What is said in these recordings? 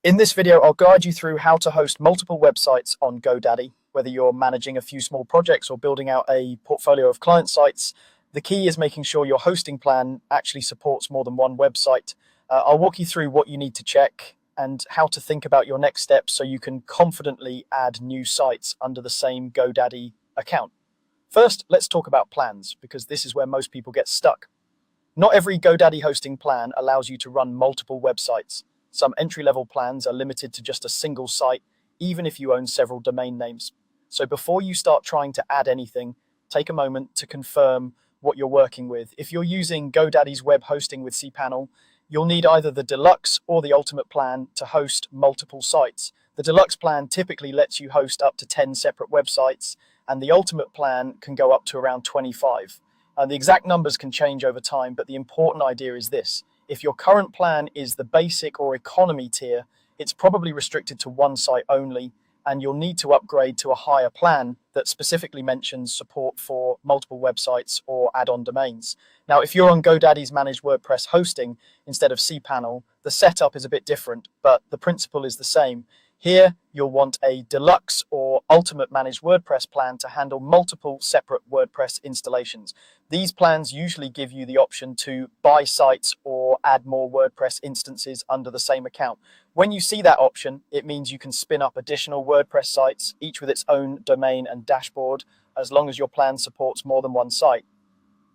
In this video, I'll guide you through how to host multiple websites on GoDaddy. Whether you're managing a few small projects or building out a portfolio of client sites, the key is making sure your hosting plan actually supports more than one website. I'll walk you through what you need to check and how to think about your next steps so you can confidently add new sites under the same GoDaddy account. First, let's talk about plans, because this is where most people get stuck. Not every GoDaddy hosting plan allows you to run multiple websites. Some entry-level plans are limited to just a single site, even if you own several domain names. So before you start trying to add anything, take a moment to confirm what you're working with. If you're using GoDaddy's web hosting with cPanel, you'll need either the Deluxe or the Ultimate plan to host multiple sites. The Deluxe plan typically lets you host up to 10 separate websites, and the Ultimate plan can go up to around 25. The exact numbers can change over time, but the important idea is this. If your current plan is the basic or economy tier, it's probably restricted to one site only, and you'll need to upgrade to a higher plan that specifically mentions support for multiple websites or add-on domains. Now, if you're on GoDaddy's managed WordPress hosting instead of cPanel, the setup is a bit different, but the principle is the same. Here, you'll want a Deluxe or Ultimate Managed WordPress plan to handle multiple separate WordPress installations. These plans usually give you the option to buy sites or add more WordPress instances under the same account. When you see that option, it means you can spin up additional WordPress sites, each with its own domain and dashboard, as long as your plan supports more than one site.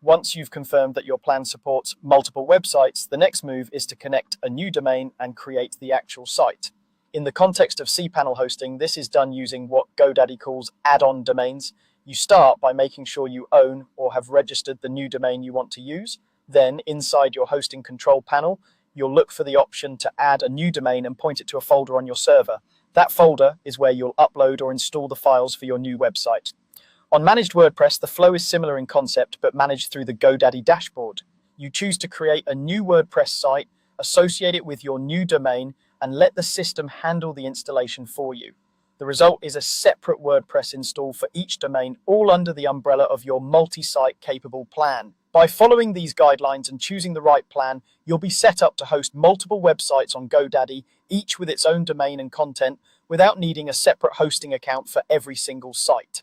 Once you've confirmed that your plan supports multiple websites, the next move is to connect a new domain and create the actual site. In the context of cPanel hosting, this is done using what GoDaddy calls add-on domains. You start by making sure you own or have registered the new domain you want to use. Then, inside your hosting control panel, you'll look for the option to add a new domain and point it to a folder on your server. That folder is where you'll upload or install the files for your new website. On Managed WordPress, the flow is similar in concept, but managed through the GoDaddy dashboard. You choose to create a new WordPress site, associate it with your new domain, and let the system handle the installation for you. The result is a separate WordPress install for each domain, all under the umbrella of your multi-site capable plan. By following these guidelines and choosing the right plan, you'll be set up to host multiple websites on GoDaddy, each with its own domain and content, without needing a separate hosting account for every single site.